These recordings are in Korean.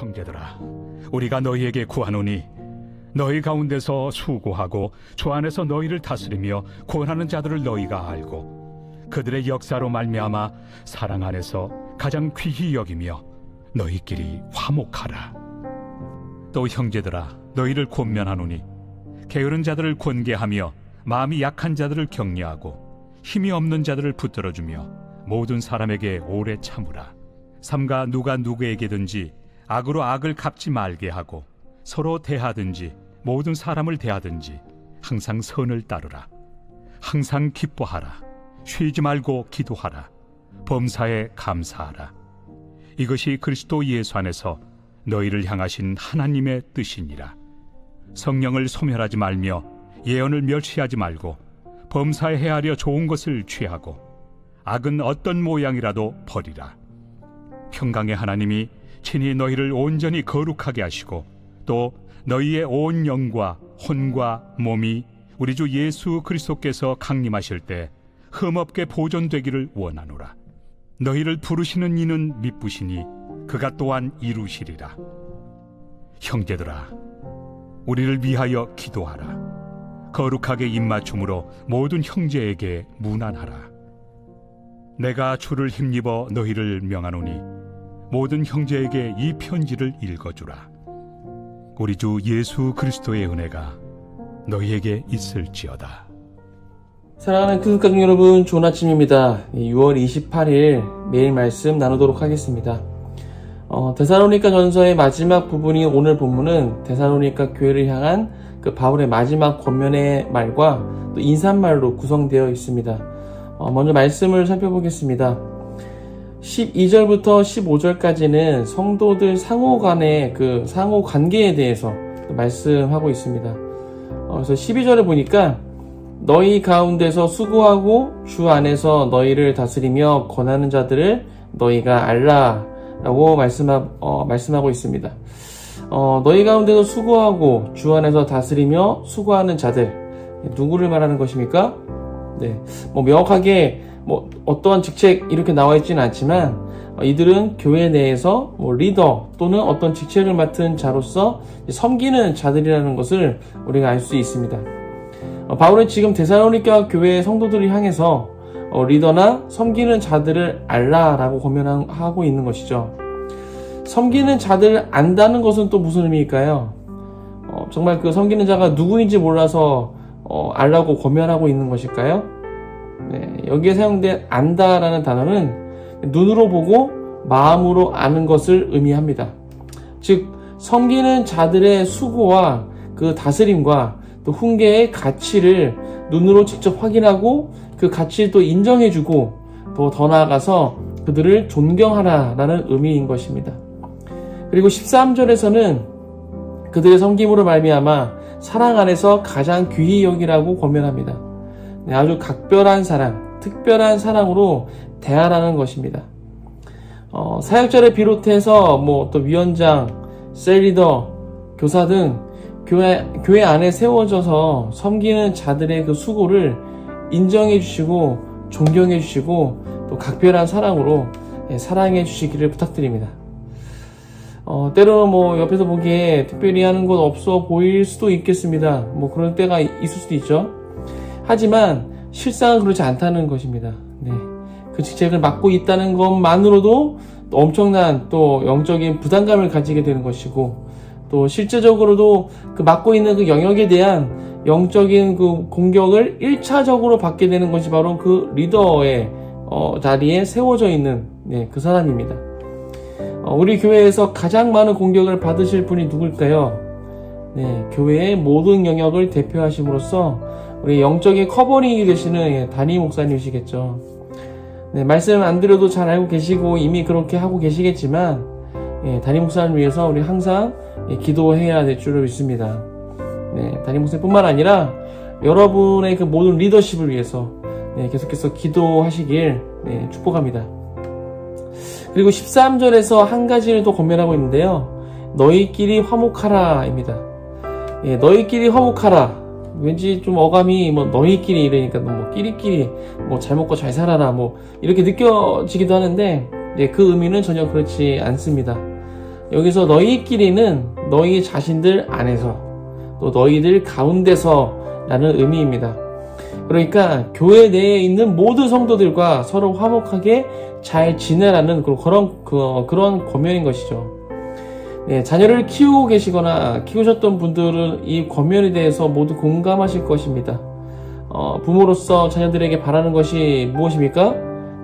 형제들아, 우리가 너희에게 구하노니 너희 가운데서 수고하고 주 안에서 너희를 다스리며 권하는 자들을 너희가 알고 그들의 역사로 말미암아 사랑 안에서 가장 귀히 여기며 너희끼리 화목하라. 또 형제들아, 너희를 권면하노니 게으른 자들을 권계하며 마음이 약한 자들을 격려하고 힘이 없는 자들을 붙들어주며 모든 사람에게 오래 참으라. 삼가 누가 누구에게든지 악으로 악을 갚지 말게 하고 서로 대하든지 모든 사람을 대하든지 항상 선을 따르라. 항상 기뻐하라. 쉬지 말고 기도하라. 범사에 감사하라. 이것이 그리스도 예수 안에서 너희를 향하신 하나님의 뜻이니라. 성령을 소멸하지 말며 예언을 멸시하지 말고 범사에 헤아려 좋은 것을 취하고 악은 어떤 모양이라도 버리라. 평강의 하나님이 친히 너희를 온전히 거룩하게 하시고 또 너희의 온 영과 혼과 몸이 우리 주 예수 그리스도께서 강림하실 때 흠없게 보존되기를 원하노라. 너희를 부르시는 이는 미쁘시니 그가 또한 이루시리라. 형제들아, 우리를 위하여 기도하라. 거룩하게 입맞춤으로 모든 형제에게 문안하라. 내가 주를 힘입어 너희를 명하노니 모든 형제에게 이 편지를 읽어주라. 우리 주 예수 그리스도의 은혜가 너희에게 있을지어다. 사랑하는 크리스찬 여러분, 좋은 아침입니다. 6월 28일 매일 말씀 나누도록 하겠습니다. 데살로니가 전서의 마지막 부분이 오늘 본문은 데살로니가 교회를 향한 그 바울의 마지막 권면의 말과 또 인사말로 구성되어 있습니다. 먼저 말씀을 살펴보겠습니다. 12절부터 15절까지는 성도들 상호 간의 그 상호 관계에 대해서 말씀하고 있습니다. 그래서 12절에 보니까 너희 가운데서 수고하고 주 안에서 너희를 다스리며 권하는 자들을 너희가 알라 라고 말씀하고 있습니다. 너희 가운데서 수고하고 주 안에서 다스리며 수고하는 자들, 누구를 말하는 것입니까? 네, 명확하게 어떠한 직책 이렇게 나와 있지는 않지만 이들은 교회 내에서 리더 또는 어떤 직책을 맡은 자로서 섬기는 자들이라는 것을 우리가 알 수 있습니다. 바울은 지금 데살로니가 교회 성도들을 향해서 리더나 섬기는 자들을 알라라고 권면하고 있는 것이죠. 섬기는 자들을 안다는 것은 또 무슨 의미일까요? 정말 그 섬기는 자가 누구인지 몰라서 알라고 권면하고 있는 것일까요? 네, 여기에 사용된 안다라는 단어는 눈으로 보고 마음으로 아는 것을 의미합니다. 즉, 섬기는 자들의 수고와 그 다스림과 또 훈계의 가치를 눈으로 직접 확인하고 그 가치를 또 인정해주고 또 더 나아가서 그들을 존경하라라는 의미인 것입니다. 그리고 13절에서는 그들의 섬김으로 말미암아 사랑 안에서 가장 귀히 여기라고 권면합니다. 네, 아주 각별한 사랑, 특별한 사랑으로 대하라는 것입니다. 사역자를 비롯해서 또 위원장, 셀리더, 교사 등 교회 안에 세워져서 섬기는 자들의 그 수고를 인정해 주시고 존경해 주시고 또 각별한 사랑으로 사랑해 주시기를 부탁드립니다. 때로는 옆에서 보기에 특별히 하는 것 없어 보일 수도 있겠습니다. 그럴 때가 있을 수도 있죠. 하지만 실상은 그렇지 않다는 것입니다. 네. 그 직책을 맡고 있다는 것만으로도 엄청난 또 영적인 부담감을 가지게 되는 것이고 또 실제적으로도 그 맡고 있는 그 영역에 대한 영적인 그 공격을 1차적으로 받게 되는 것이 바로 그 리더의 자리에 세워져 있는 그 사람입니다. 우리 교회에서 가장 많은 공격을 받으실 분이 누굴까요? 네, 교회의 모든 영역을 대표하심으로써 우리 영적인 커버링이 되시는 담임 목사님이시겠죠. 네, 말씀 안 드려도 잘 알고 계시고 이미 그렇게 하고 계시겠지만 담임 목사를 위해서 우리 항상 기도해야 될 줄을 믿습니다. 네, 담임 목사뿐만 아니라 여러분의 그 모든 리더십을 위해서 계속해서 기도하시길 축복합니다. 그리고 13절에서 한 가지를 또 권면하고 있는데요. 너희끼리 화목하라 입니다. 너희끼리 화목하라. 왠지 좀 어감이 너희끼리 이러니까 끼리끼리 잘 먹고 잘 살아라 이렇게 느껴지기도 하는데 그 의미는 전혀 그렇지 않습니다. 여기서 너희끼리는 너희 자신들 안에서 또 너희들 가운데서 라는 의미입니다. 그러니까 교회 내에 있는 모든 성도들과 서로 화목하게 잘 지내라는 그런 권면인 것이죠. 네, 자녀를 키우고 계시거나 키우셨던 분들은 이 권면에 대해서 모두 공감하실 것입니다. 부모로서 자녀들에게 바라는 것이 무엇입니까?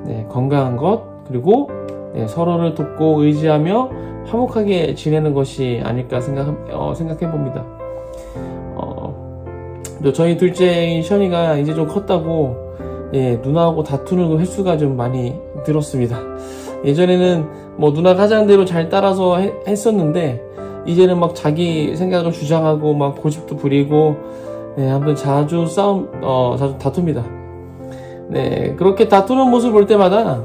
네, 건강한 것, 그리고 네, 서로를 돕고 의지하며 화목하게 지내는 것이 아닐까 생각해 봅니다. 또 저희 둘째인 션이가 이제 좀 컸다고 누나하고 다투는 횟수가 좀 많이 늘었습니다. 예전에는 뭐 누나가 하자는 대로 잘 따라서 했었는데 이제는 막 자기 생각을 주장하고 막 고집도 부리고 아무튼 자주 다툽니다. 네, 그렇게 다투는 모습을 볼 때마다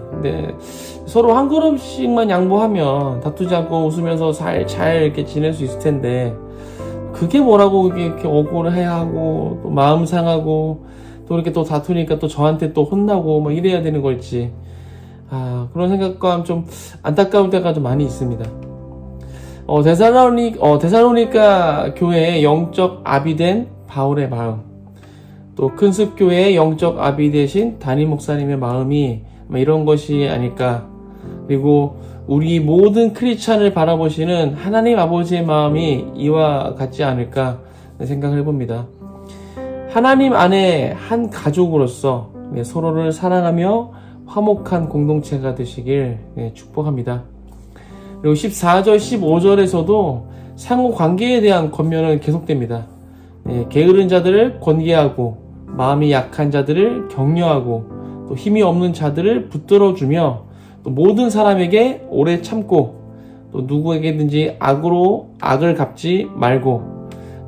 서로 한 걸음씩만 양보하면 다투지 않고 웃으면서 잘 이렇게 지낼 수 있을 텐데 그게 뭐라고 이렇게 억울해야 하고 또 마음 상하고 또 이렇게 또 다투니까 또 저한테 또 혼나고 막 이래야 되는 걸지 그런 생각과 좀 안타까울 때가 좀 많이 있습니다. 데살로니가 교회의 영적 아비 된 바울의 마음, 또 큰습 교회의 영적 아비 되신 담임 목사님의 마음이 이런 것이 아닐까. 그리고 우리 모든 크리스찬을 바라보시는 하나님 아버지의 마음이 이와 같지 않을까 생각을 해봅니다. 하나님 안에 한 가족으로서 서로를 사랑하며 화목한 공동체가 되시길 축복합니다. 그리고 14절, 15절에서도 상호 관계에 대한 권면은 계속됩니다. 게으른 자들을 권계하고 마음이 약한 자들을 격려하고 또 힘이 없는 자들을 붙들어주며 또 모든 사람에게 오래 참고 또 누구에게든지 악을 갚지 말고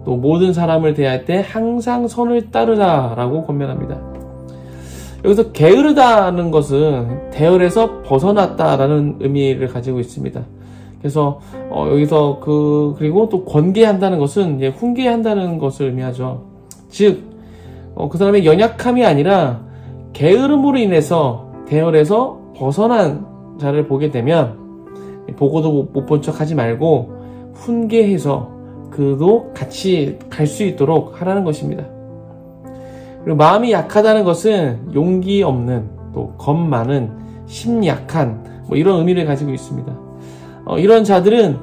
또 모든 사람을 대할 때 항상 선을 따르라 라고 권면합니다. 여기서 게으르다는 것은 대열에서 벗어났다라는 의미를 가지고 있습니다. 그래서 여기서 그리고 또 권계한다는 것은 훈계한다는 것을 의미하죠. 즉 그 사람의 연약함이 아니라 게으름으로 인해서 대열에서 벗어난 자를 보게 되면 보고도 못 본 척 하지 말고 훈계해서 그도 같이 갈 수 있도록 하라는 것입니다. 그리고 마음이 약하다는 것은 용기 없는, 또 겁 많은, 심약한 이런 의미를 가지고 있습니다. 이런 자들은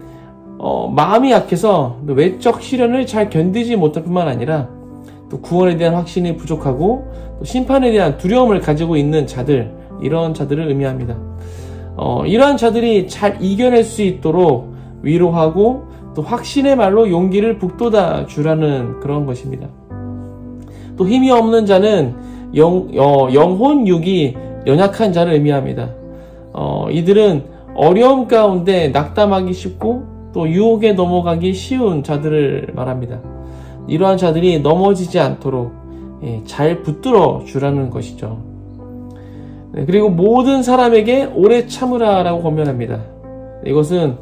마음이 약해서 외적 시련을 잘 견디지 못할 뿐만 아니라 또 구원에 대한 확신이 부족하고 또 심판에 대한 두려움을 가지고 있는 자들, 이런 자들을 의미합니다. 이러한 자들이 잘 이겨낼 수 있도록 위로하고 또 확신의 말로 용기를 북돋아 주라는 그런 것입니다. 또 힘이 없는 자는 영혼육이 연약한 자를 의미합니다. 이들은 어려움 가운데 낙담하기 쉽고 또 유혹에 넘어가기 쉬운 자들을 말합니다. 이러한 자들이 넘어지지 않도록 잘 붙들어 주라는 것이죠. 그리고 모든 사람에게 오래 참으라 라고 권면합니다. 이것은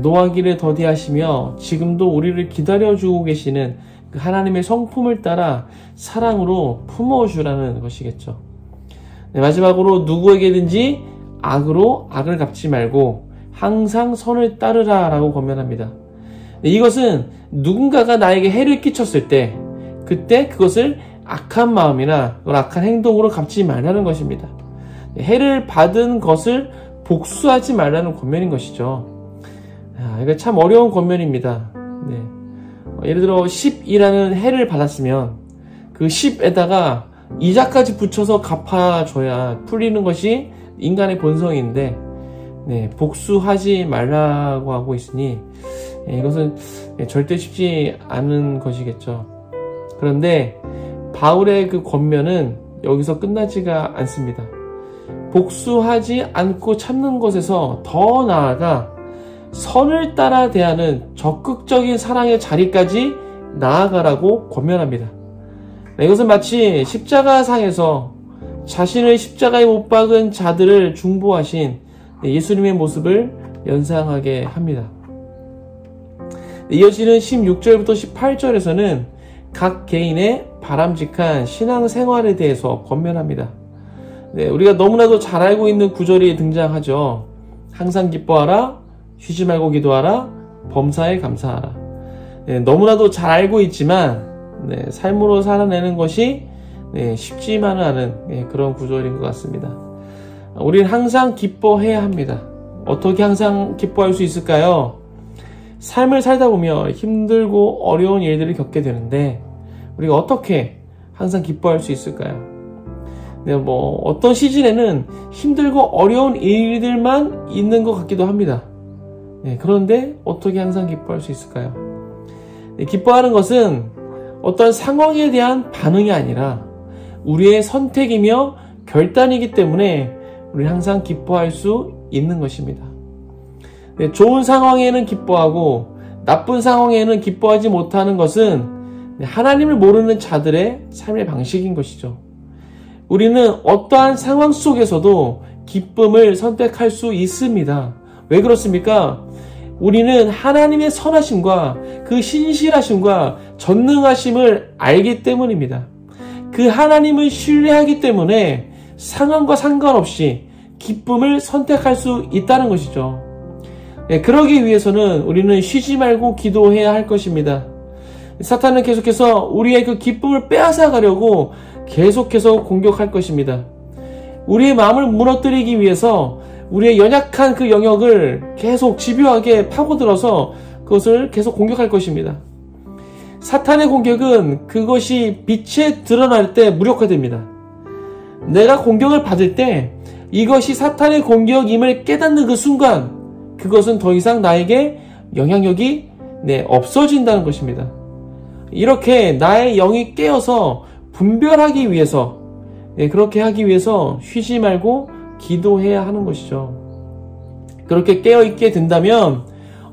노하기를 더디하시며 지금도 우리를 기다려주고 계시는 그 하나님의 성품을 따라 사랑으로 품어주라는 것이겠죠. 마지막으로 누구에게든지 악으로 악을 갚지 말고 항상 선을 따르라 라고 권면합니다. 이것은 누군가가 나에게 해를 끼쳤을 때 그때 그것을 악한 마음이나 악한 행동으로 갚지 말라는 것입니다. 해를 받은 것을 복수하지 말라는 권면인 것이죠. 이거 참 어려운 권면입니다. 예를 들어 10이라는 해를 받았으면 그 10에다가 이자까지 붙여서 갚아줘야 풀리는 것이 인간의 본성인데 복수하지 말라고 하고 있으니 이것은 절대 쉽지 않은 것이겠죠. 그런데 바울의 그 권면은 여기서 끝나지가 않습니다. 복수하지 않고 참는 것에서 더 나아가 선을 따라 대하는 적극적인 사랑의 자리까지 나아가라고 권면합니다. 이것은 마치 십자가상에서 자신을 십자가에 못 박은 자들을 중보하신 예수님의 모습을 연상하게 합니다. 이어지는 16절부터 18절에서는 각 개인의 바람직한 신앙생활에 대해서 권면합니다. 우리가 너무나도 잘 알고 있는 구절이 등장하죠. 항상 기뻐하라, 쉬지 말고 기도하라. 범사에 감사하라. 너무나도 잘 알고 있지만 삶으로 살아내는 것이 쉽지만은 않은 그런 구절인 것 같습니다. 우리는 항상 기뻐해야 합니다. 어떻게 항상 기뻐할 수 있을까요? 삶을 살다 보면 힘들고 어려운 일들을 겪게 되는데 우리가 어떻게 항상 기뻐할 수 있을까요? 어떤 시즌에는 힘들고 어려운 일들만 있는 것 같기도 합니다. 그런데 어떻게 항상 기뻐할 수 있을까요? 기뻐하는 것은 어떤 상황에 대한 반응이 아니라 우리의 선택이며 결단이기 때문에 우리는 항상 기뻐할 수 있는 것입니다. 좋은 상황에는 기뻐하고 나쁜 상황에는 기뻐하지 못하는 것은 하나님을 모르는 자들의 삶의 방식인 것이죠. 우리는 어떠한 상황 속에서도 기쁨을 선택할 수 있습니다. 왜 그렇습니까? 우리는 하나님의 선하심과 그 신실하심과 전능하심을 알기 때문입니다. 그 하나님을 신뢰하기 때문에 상황과 상관없이 기쁨을 선택할 수 있다는 것이죠. 그러기 위해서는 우리는 쉬지 말고 기도해야 할 것입니다. 사탄은 계속해서 우리의 그 기쁨을 빼앗아가려고 계속해서 공격할 것입니다. 우리의 마음을 무너뜨리기 위해서 우리의 연약한 그 영역을 계속 집요하게 파고들어서 그것을 계속 공격할 것입니다. 사탄의 공격은 그것이 빛에 드러날 때 무력화됩니다. 내가 공격을 받을 때 이것이 사탄의 공격임을 깨닫는 그 순간 그것은 더 이상 나에게 영향력이 없어진다는 것입니다. 이렇게 나의 영이 깨어서 분별하기 위해서 그렇게 하기 위해서 쉬지 말고 기도해야 하는 것이죠. 그렇게 깨어있게 된다면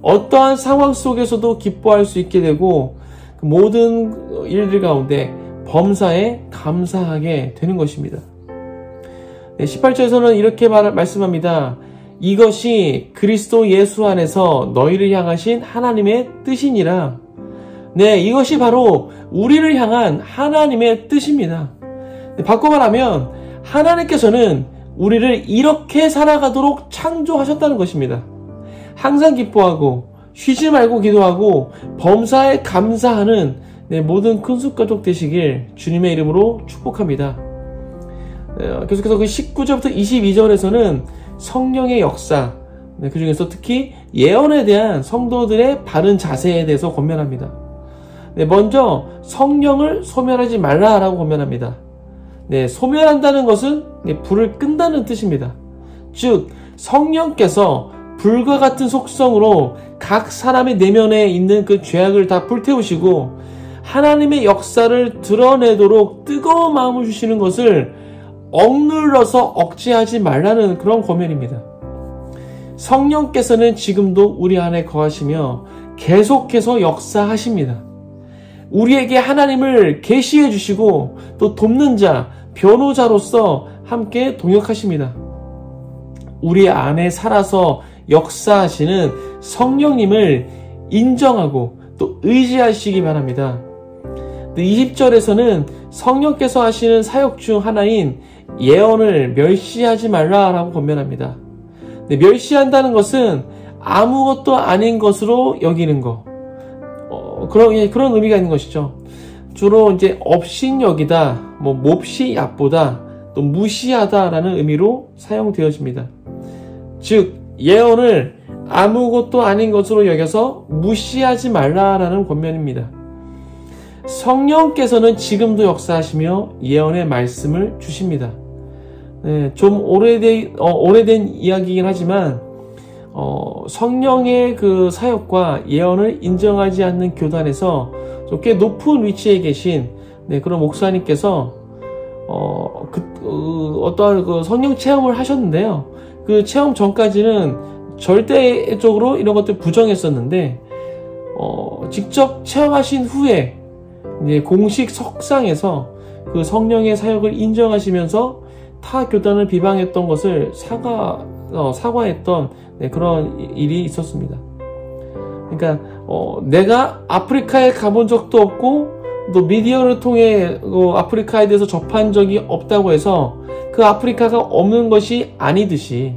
어떠한 상황 속에서도 기뻐할 수 있게 되고 그 모든 일들 가운데 범사에 감사하게 되는 것입니다. 18절에서는 이렇게 말씀합니다. 이것이 그리스도 예수 안에서 너희를 향하신 하나님의 뜻이니라. 이것이 바로 우리를 향한 하나님의 뜻입니다. 바꿔 말하면 하나님께서는 우리를 이렇게 살아가도록 창조하셨다는 것입니다. 항상 기뻐하고 쉬지 말고 기도하고 범사에 감사하는 모든 큰숙가족 되시길 주님의 이름으로 축복합니다. 계속해서 그 19절부터 22절에서는 성령의 역사, 그 중에서 특히 예언에 대한 성도들의 바른 자세에 대해서 권면합니다. 먼저 성령을 소멸하지 말라라고 권면합니다. 소멸한다는 것은 불을 끈다는 뜻입니다. 즉 성령께서 불과 같은 속성으로 각 사람의 내면에 있는 그 죄악을 다 불태우시고 하나님의 역사를 드러내도록 뜨거운 마음을 주시는 것을 억눌러서 억제하지 말라는 그런 권면입니다. 성령께서는 지금도 우리 안에 거하시며 계속해서 역사하십니다. 우리에게 하나님을 계시해 주시고 또 돕는 자, 변호자로서 함께 동역하십니다. 우리 안에 살아서 역사하시는 성령님을 인정하고 또 의지하시기 바랍니다. 20절에서는 성령께서 하시는 사역 중 하나인 예언을 멸시하지 말라라고 권면합니다. 멸시한다는 것은 아무것도 아닌 것으로 여기는 것. 그런 의미가 있는 것이죠. 주로 이제 업신여기다, 몹시 얕보다, 또 무시하다라는 의미로 사용되어집니다. 즉 예언을 아무것도 아닌 것으로 여겨서 무시하지 말라라는 권면입니다. 성령께서는 지금도 역사하시며 예언의 말씀을 주십니다. 좀 오래된 이야기이긴 하지만 성령의 그 사역과 예언을 인정하지 않는 교단에서 꽤 높은 위치에 계신 그런 목사님께서 어떠한 그 성령 체험을 하셨는데요. 그 체험 전까지는 절대적으로 이런 것들 부정했었는데 직접 체험하신 후에 이제 공식 석상에서 그 성령의 사역을 인정하시면서 타 교단을 비방했던 것을 사과했던 그런 일이 있었습니다. 그러니까 내가 아프리카에 가본 적도 없고 또 미디어를 통해 아프리카에 대해서 접한 적이 없다고 해서 그 아프리카가 없는 것이 아니듯이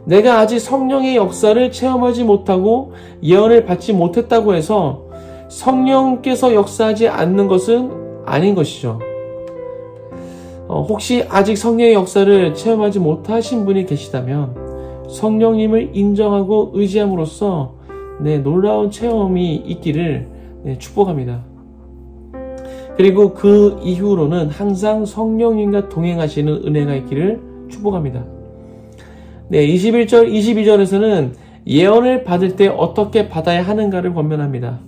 내가 아직 성령의 역사를 체험하지 못하고 예언을 받지 못했다고 해서 성령께서 역사하지 않는 것은 아닌 것이죠. 혹시 아직 성령의 역사를 체험하지 못하신 분이 계시다면 성령님을 인정하고 의지함으로써 놀라운 체험이 있기를 축복합니다. 그리고 그 이후로는 항상 성령님과 동행하시는 은혜가 있기를 축복합니다. 21절, 22절에서는 예언을 받을 때 어떻게 받아야 하는가를 권면합니다.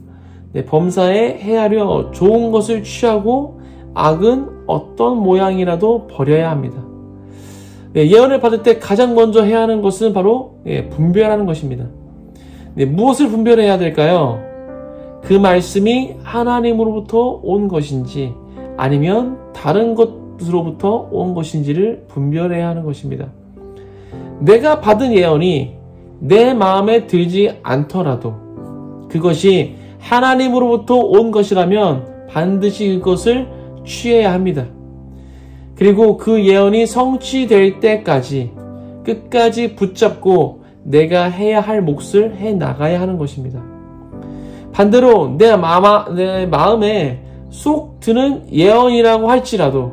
범사에 헤아려 좋은 것을 취하고 악은 어떤 모양이라도 버려야 합니다. 예언을 받을 때 가장 먼저 해야 하는 것은 바로 분별하는 것입니다. 무엇을 분별해야 될까요? 그 말씀이 하나님으로부터 온 것인지 아니면 다른 것으로부터 온 것인지를 분별해야 하는 것입니다. 내가 받은 예언이 내 마음에 들지 않더라도 그것이 하나님으로부터 온 것이라면 반드시 그것을 취해야 합니다. 그리고 그 예언이 성취될 때까지 끝까지 붙잡고 내가 해야 할 몫을 해 나가야 하는 것입니다. 반대로 내 마음에 쏙 드는 예언이라고 할지라도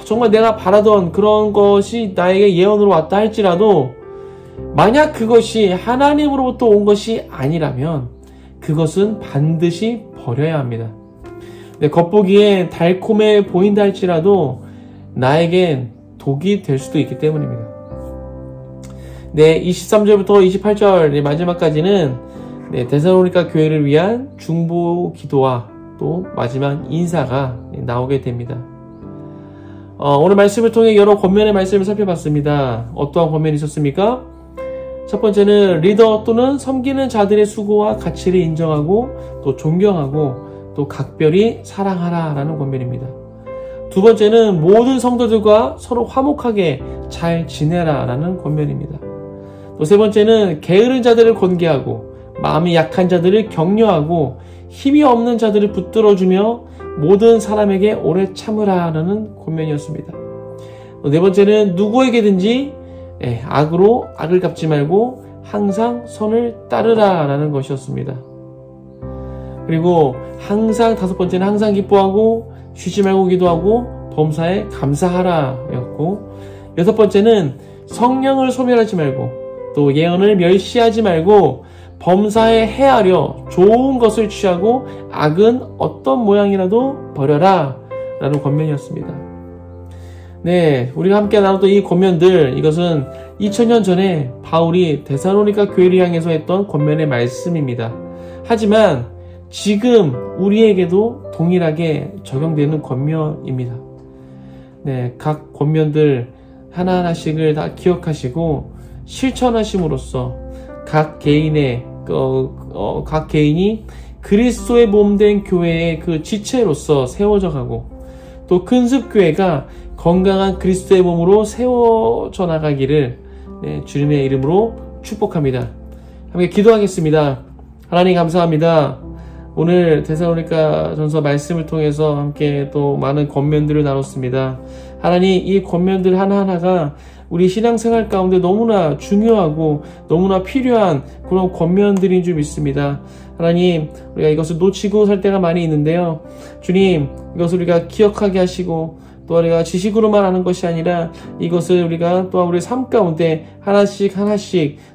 정말 내가 바라던 그런 것이 나에게 예언으로 왔다 할지라도 만약 그것이 하나님으로부터 온 것이 아니라면 그것은 반드시 버려야 합니다. 겉보기에 달콤해 보인다 할지라도 나에겐 독이 될 수도 있기 때문입니다. 23절부터 28절 마지막까지는 데살로니가 교회를 위한 중보 기도와 또 마지막 인사가 나오게 됩니다. 오늘 말씀을 통해 여러 권면의 말씀을 살펴봤습니다. 어떠한 권면이 있었습니까? 첫 번째는 리더 또는 섬기는 자들의 수고와 가치를 인정하고 또 존경하고 또 각별히 사랑하라 라는 권면입니다. 두 번째는 모든 성도들과 서로 화목하게 잘 지내라 라는 권면입니다. 또 세 번째는 게으른 자들을 권계하고 마음이 약한 자들을 격려하고 힘이 없는 자들을 붙들어주며 모든 사람에게 오래 참으라 라는 권면이었습니다. 또 네 번째는 누구에게든지 악으로 악을 갚지 말고 항상 선을 따르라 라는 것이었습니다. 그리고 다섯 번째는 항상 기뻐하고 쉬지 말고 기도하고 범사에 감사하라 였고, 여섯 번째는 성령을 소멸하지 말고 또 예언을 멸시하지 말고 범사에 헤아려 좋은 것을 취하고 악은 어떤 모양이라도 버려라 라는 권면이었습니다. 우리가 함께 나눴던 이 권면들, 이것은 2000년 전에 바울이 데살로니가 교회를 향해서 했던 권면의 말씀입니다. 하지만 지금 우리에게도 동일하게 적용되는 권면입니다. 각 권면들 하나하나씩을 다 기억하시고 실천하심으로써 각 개인이 그리스도의 몸된 교회의 그 지체로서 세워져 가고 또 근습교회가 건강한 그리스도의 몸으로 세워져 나가기를 주님의 이름으로 축복합니다. 함께 기도하겠습니다. 하나님 감사합니다. 오늘 데살로니가 전서 말씀을 통해서 함께 또 많은 권면들을 나눴습니다. 하나님, 이 권면들 하나하나가 우리 신앙생활 가운데 너무나 중요하고 너무나 필요한 그런 권면들인 줄 믿습니다. 하나님, 우리가 이것을 놓치고 살 때가 많이 있는데요. 주님, 이것을 우리가 기억하게 하시고 또 우리가 지식으로만 하는 것이 아니라 이것을 우리가 또 우리 삶 가운데 하나씩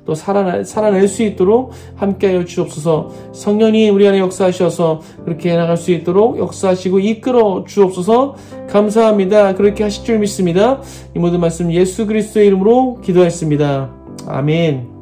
또 살아낼 수 있도록 함께하여 주옵소서. 성령님 우리 안에 역사하셔서 그렇게 해나갈 수 있도록 역사하시고 이끌어 주옵소서. 감사합니다. 그렇게 하실 줄 믿습니다. 이 모든 말씀 예수 그리스도의 이름으로 기도했습니다. 아멘.